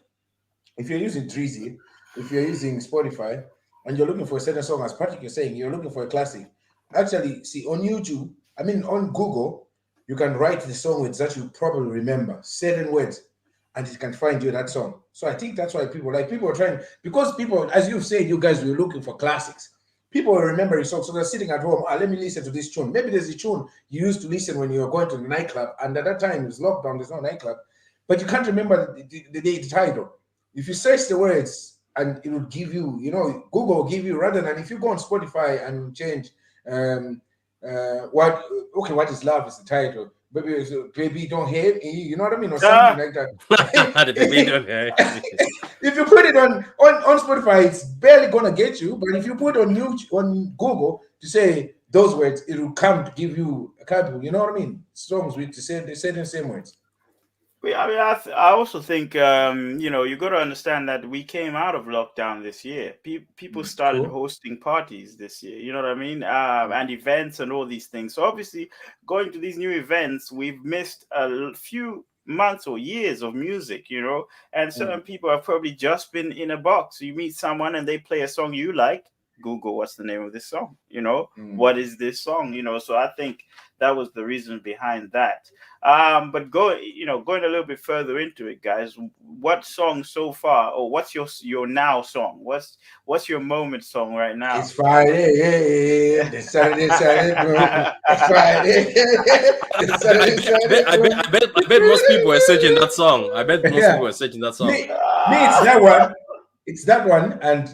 if you're using Treasy, if you're using Spotify, and you're looking for a certain song, as Patrick is saying, you're looking for a classic. Actually, see, on YouTube, on Google, you can write the song words that you probably remember, certain words, and it can find you that song. So I think that's why people are trying, because people, as you've said, you guys were looking for classics. People will remember your song, so they're sitting at home. Let me listen to this tune. Maybe there's a tune you used to listen when you were going to the nightclub, and at that time it was lockdown. There's no nightclub, but you can't remember the title. If you search the words, and it will give you, Google will give you, rather than if you go on Spotify and change what is love is the title. Baby don't hate me, you know what I mean, or something like that. Baby don't hate me. If you put it on Spotify, it's barely gonna get you. But if you put on Google to say those words, it will come to give you a couple. You know what I mean? Songs with the same words. I also think you got to understand that we came out of lockdown this year. People started hosting parties this year. You know what I mean? And events and all these things. So obviously, going to these new events, we've missed a few months or years of music. And certain people have probably just been in a box. You meet someone and they play a song you like. Google, what's the name of this song? What is this song? So I think that was the reason behind that. But going a little bit further into it, guys, what song so far, or what's your now song? What's your moment song right now? It's Friday, it's Saturday, it's Friday. I bet most people were searching that song. I bet most people were searching that song. Me, it's that one. It's that one, and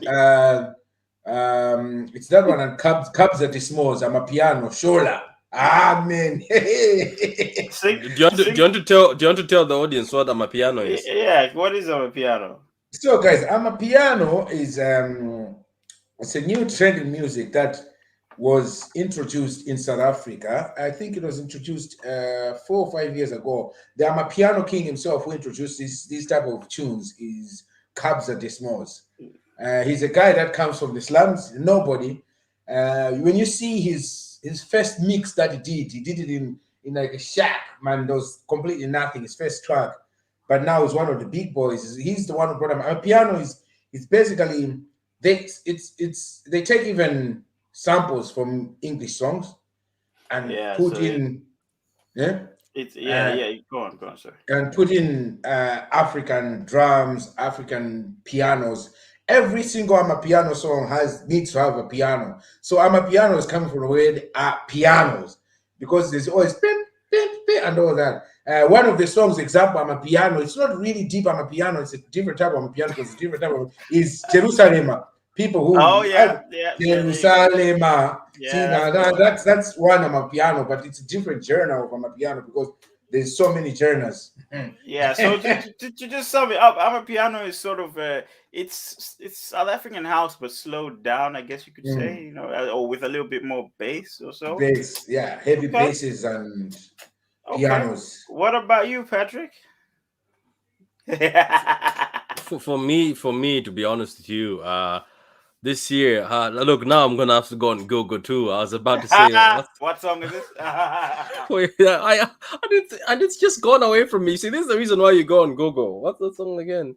it's that one, and Cubs at the Smalls. I'm a piano, Shola. Amen. Do you want to tell the audience what Amapiano is? Yeah, what is Amapiano? So, guys, Amapiano is it's a new trend in music that was introduced in South Africa. I think it was introduced 4 or 5 years ago. The Amapiano king himself, who introduced these type of tunes, is Cubs at the Smalls. He's a guy that comes from the slums. Nobody. When you see his first mix that he did it in like a shack, man. There was completely nothing. His first track, but now he's one of the big boys. He's the one who brought him. Amapiano is basically they take even samples from English songs and put in Go on, sir. And put in African drums, African pianos. Every single Amapiano song needs to have a piano. So Amapiano is coming from the word pianos, because there's always pim, pim, pim, and all that. One of the songs, example, Amapiano, it's not really deep Amapiano, it's a different type of Amapiano, because it's a different type of, is Jerusalem. People who Jerusalem. That's one Amapiano, but it's a different genre of Amapiano because there's so many genres. Yeah, so to just sum it up, Amapiano is sort of it's South African house but slowed down, I guess you could say, or with a little bit more bass or so. Bass, yeah, heavy basses and pianos. What about you, Patrick? For me, to be honest with you, this year, look, now I'm gonna have to go on Google too. I was about to say, what song is this? Wait, and it's just gone away from me. See, this is the reason why you go on Google. What's the song again?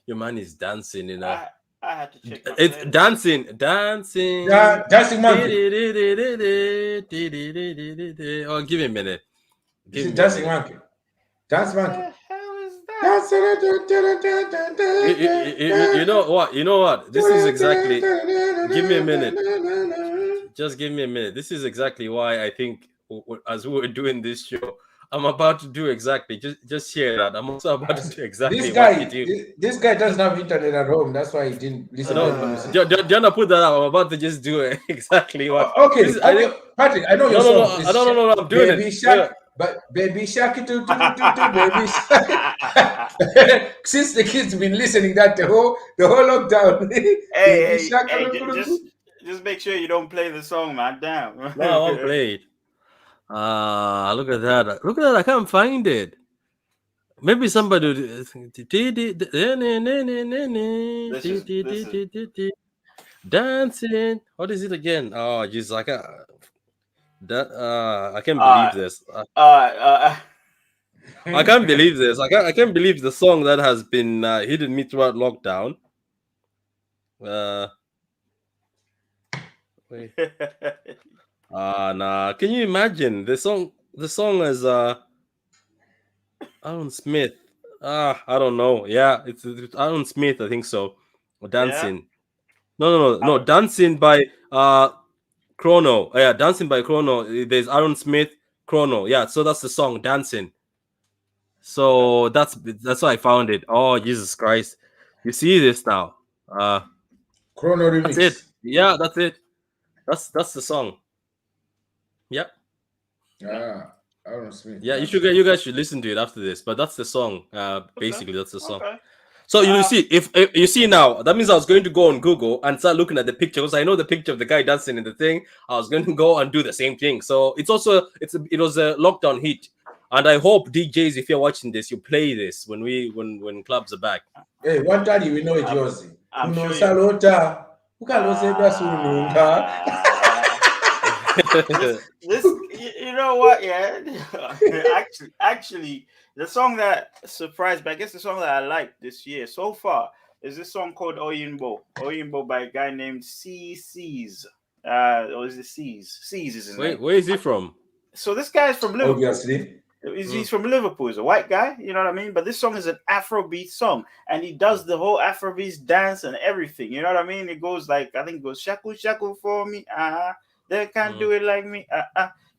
Your man is dancing, I had to check. It's dancing. Dancing Monkey. Oh, give me a minute. This Give is me a Dancing minute. Monkey. Dance What Monkey. the hell is that? Dance. You know what? You know what? This is exactly. Give me a minute. Just give me a minute. This is exactly why I think, as we were doing this show, I'm about to do exactly. Just hear that. I'm also about to do exactly what you do. This guy doesn't have internet at home. That's why he didn't listen to No, the music. do you wanna put that up? I'm about to just do it exactly what Okay, this. I think. Patrick, I know your No, no, song. no, It's no. I'm doing it. Baby Wait. Shark, but Baby Shark, Baby Shark. Since the kids been listening that the whole lockdown, Baby Shark. Just make sure you don't play the song, man. Damn. No, I won't play it. Look at that. Look at that. I can't find it. Maybe somebody. This is Dancing. What is it again? Oh, jeez, I can't believe this. I can't believe this. I can't believe the song that has been hitting me throughout lockdown. Wait. Nah. Can you imagine the song? The song is Aaron Smith. I don't know. Yeah, it's Aaron Smith. I think so. Dancing. No. Dancing by Chrono. Yeah, Dancing by Chrono. There's Aaron Smith. Chrono. Yeah, so that's the song Dancing. So that's why I found it. Oh, Jesus Christ! You see this now? Chrono remix. That's it. Yeah, that's it. That's the song. Yep. Aaron Smith. Yeah, you guys should listen to it after this. But that's the song. Basically, that's the song. Okay. So you see, if you see now, that means I was going to go on Google and start looking at the picture because I know the picture of the guy dancing in the thing. I was going to go and do the same thing. So it was a lockdown hit, and I hope DJs, if you're watching this, you play this when clubs are back. Hey, one time we know it yours. I'm sure this, you know what? Yeah, actually, the song that surprised me, I guess the song that I liked this year so far is this song called Oyinbo by a guy named C's. Or is it C's? C's is his name. Where is he from? So this guy is from Liverpool. Obviously. He's from Liverpool. He's a white guy, you know what I mean? But this song is an Afrobeat song, and he does the whole Afrobeat dance and everything. You know what I mean? It goes like, I think it goes shaku shaku for me, they can't do it like me,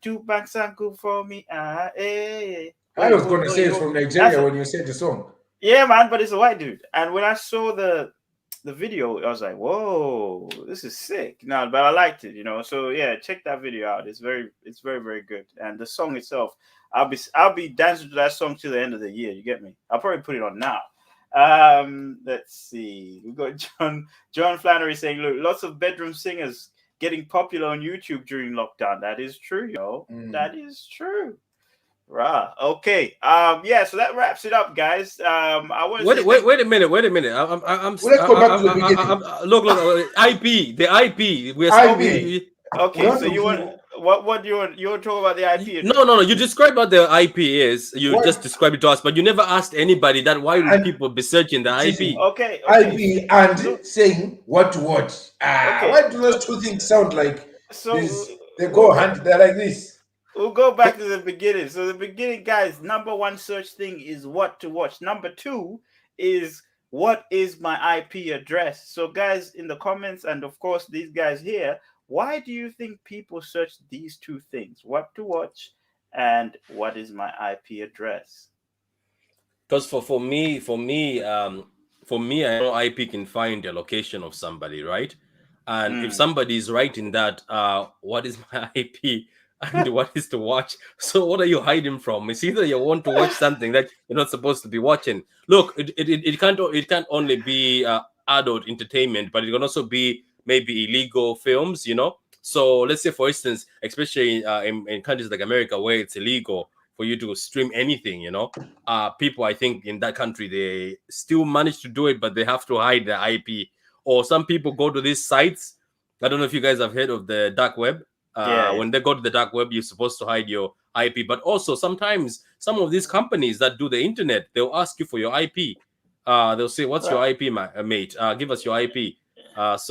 two banks sanku for me, I was going to say it's from Nigeria when you said the song. Yeah, man, but it's a white dude. And when I saw the video, I was like, whoa, this is sick. No, but I liked it, you know. So yeah, check that video out. It's very, very good. And the song itself, I'll be dancing to that song till the end of the year. You get me? I'll probably put it on now. Let's see. We got John Flannery saying, look, lots of bedroom singers getting popular on YouTube during lockdown. That is true, yo. That is true. Right. Okay. Yeah. So that wraps it up, guys. I want to wait a minute. Let's go back to the beginning. Look. IP. The IP. We're IP. Okay. So you want what do you want? You want to talk about the IP? No. You described what the IP is. You just described it to us, but you never asked anybody that. Why would people be searching the IP? Okay. IP and saying what to watch. Why do those two things sound like? So they go hand. They're like this. We'll go back to the beginning. So the beginning, guys, number one search thing is what to watch. Number two is what is my IP address. So guys, in the comments, and of course these guys here, why do you think people search these two things? What to watch and what is my IP address? Because for me, I know IP can find the location of somebody, right? And if somebody is writing that, what is my IP? And what is to watch? So what are you hiding from? It's either you want to watch something that you're not supposed to be watching. Look, it can't only be adult entertainment, but it can also be maybe illegal films, you know. So let's say, for instance, especially in countries like America where it's illegal for you to stream anything, you know, people, I think, in that country, they still manage to do it, but they have to hide their IP. Or some people go to these sites. I don't know if you guys have heard of the dark web. When they go to the dark web, you're supposed to hide your IP. But also sometimes some of these companies that do the internet, they'll ask you for your IP. They'll say, "What's your IP, mate? Give us your IP." But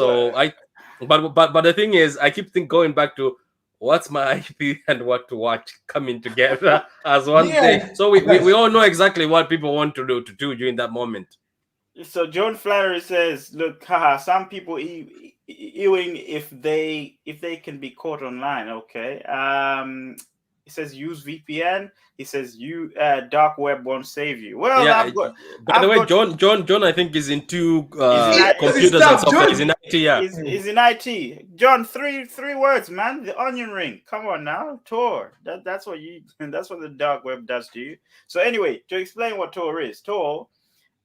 the thing is, I keep going back to what's my IP and what to watch coming together as one thing. Yeah. So we all know exactly what people want to do during that moment. So John Flannery says, "Look, haha, some people even if they can be caught online, okay. He says use VPN. He says you dark web won't save you. Well, Yeah. By the I've way, got John, I think is into is in Easy computers and stuff, software. He's John. in IT. Yeah. is in IT. John, three words, man. The onion ring. Come on now, Tor. That's what you. That's what the dark web does to you. So anyway, to explain what Tor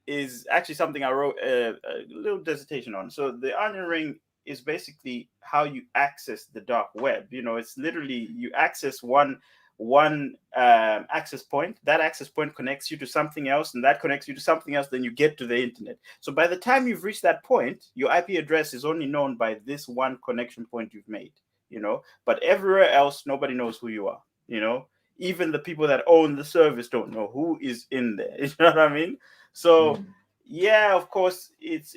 is actually something I wrote a little dissertation on. So the onion ring is basically how you access the dark web. You know, it's literally you access one access point. That access point connects you to something else, and that connects you to something else. Then you get to the internet. So by the time you've reached that point, your IP address is only known by this one connection point you've made. You know, but everywhere else, nobody knows who you are. You know, even the people that own the service don't know who is in there. You know what I mean? So yeah, of course, it's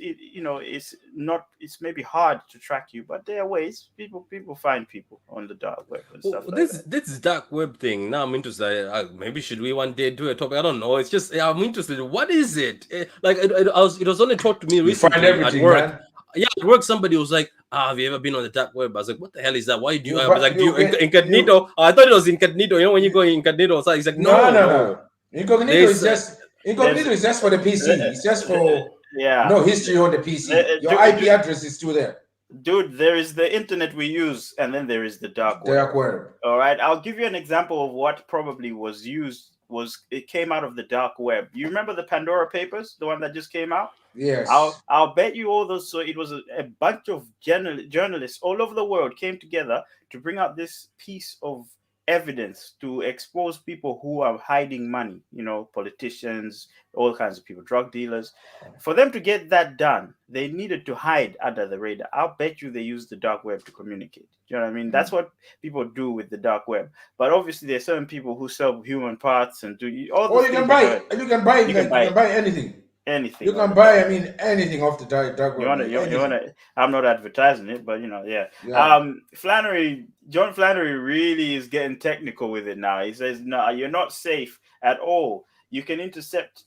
maybe hard to track you, but there are ways people find people on the dark web and stuff like This that. this dark web thing. Now I'm interested. Maybe should we one day do a topic? I don't know. It's just I'm interested. What is it? Like it was only taught to me You find recently at everything, work. man. Yeah, at work somebody was like, have you ever been on the dark web? I was like, what the hell is that? Why do you? You I was like, do you you get you incognito? I thought it was incognito. You know when you go incognito, so he's like, no, no, no. no. Incognito There's is just There's incognito is just for the PC. It's just for yeah, no history on the PC. Your IP address is still there. dude, there is the internet we use, and then there is the dark web. Dark web. All right, I'll give you an example of what probably was used. It came out of the dark web. You remember the Pandora Papers, the one that just came out? Yes. I'll bet you all those. So it was a bunch of journalists all over the world came together to bring out this piece of evidence to expose people who are hiding money. You know, politicians, all kinds of people, drug dealers. For them to get that done, they needed to hide under the radar. I'll bet you they used the dark web to communicate. You know what I mean? That's what people do with the dark web. But obviously, there's certain people who sell human parts and do all Or the you things can buy heard. you can buy You can like you buy can buy anything. anything You on can the dark buy, web. I mean, anything off the dark You web. wanna, Like you anything. wanna. I'm not advertising it, but yeah. Yeah. John Flannery really is getting technical with it now. He says, "No, you're not safe at all. You can intercept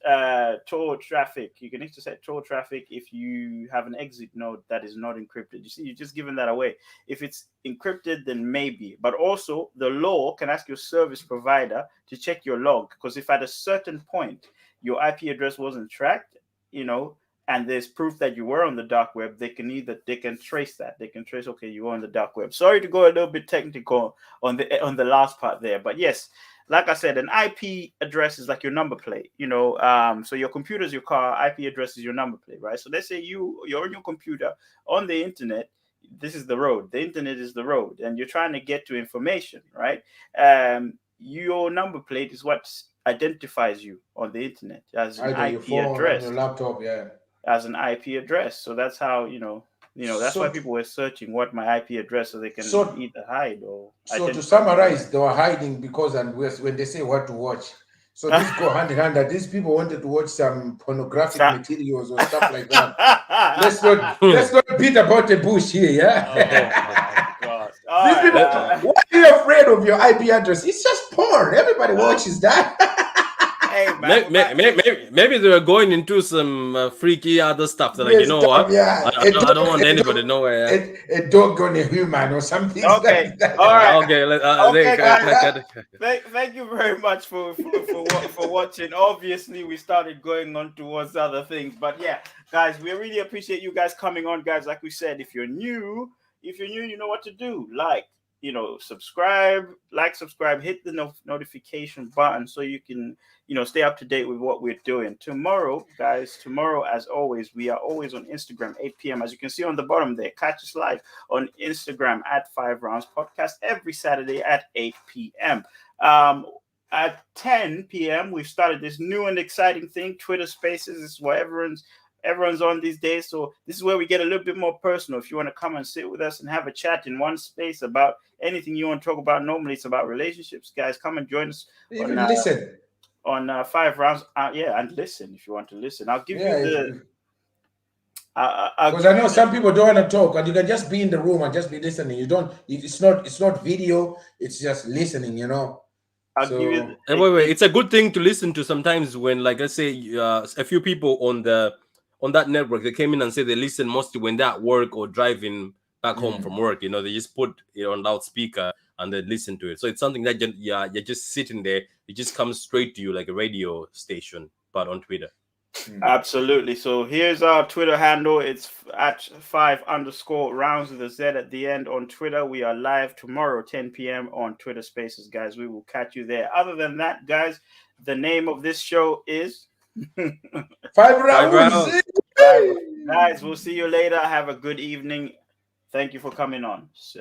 Tor traffic. You can intercept Tor traffic if you have an exit node that is not encrypted. You see, you're just giving that away. If it's encrypted, then maybe. But also, the law can ask your service provider to check your log, because if at a certain point your IP address wasn't tracked, you know, and there's proof that you were on the dark web, they can trace that. They can trace, okay, you were on the dark web. Sorry to go a little bit technical on the last part there, but yes, like I said, an IP address is like your number plate, you know. So your computer is your car, IP address is your number plate, right? So let's say you're on your computer on the internet. This is the road. The internet is the road, and you're trying to get to information, right? Your number plate is what identifies you on the internet as an Either your IP phone or your address, laptop, yeah. as an IP address. So that's how that's why So people were searching what my IP address, so they can so either hide or so to identify me summarize, online. they were hiding because when they say what to watch. So this go hand in hand that these people wanted to watch some pornographic Sa- materials or stuff like that. Let's not beat about the bush here, yeah. Oh my gosh! All These people, right. why are you afraid of your IP address? It's just porn. Everybody watches that. Hey man, Maybe they were going into some freaky other stuff. They're like, you Weird know stuff, what? yeah. I don't want anybody to know where. A dog on a human or something okay, like that. all right. Okay, Okay, guys. Thank you very much for watching. Obviously, we started going on towards other things, but yeah, guys, we really appreciate you guys coming on, guys. Like we said, if you're new, you know what to do. Subscribe, subscribe, hit the notification button so you can stay up to date with what we're doing. Tomorrow, guys, as always, we are always on Instagram 8 p.m. As you can see on the bottom there, catch us live on Instagram at 5Roundz Podcast every Saturday at 8 p.m. At 10 p.m. we've started this new and exciting thing, Twitter Spaces. This is what everyone's on these days. So this is where we get a little bit more personal. If you want to come and sit with us and have a chat in one space about anything you want to talk about, normally it's about relationships. Guys, come and join us Even listen. on 5Roundz. And listen if you want to listen. I'll give you Because I know some people don't want to talk, and you can just be in the room and just be listening. You don't. It's not video. It's just listening. You know. I'll give you. Wait. It's a good thing to listen to sometimes when, like, let's say, a few people on that network, they came in and say they listen mostly when they're at work or driving back home from work. You know, they just put it on loudspeaker and they listen to it. So it's something that you're just sitting there. It just comes straight to you like a radio station, but on Twitter. Absolutely. So here's our Twitter handle. It's at 5_rounds with a Z at the end on Twitter. We are live tomorrow, 10 p.m. on Twitter Spaces, guys. We will catch you there. Other than that, guys, the name of this show is 5Roundz. Guys, we'll see you later. Have a good evening. Thank you for coming on.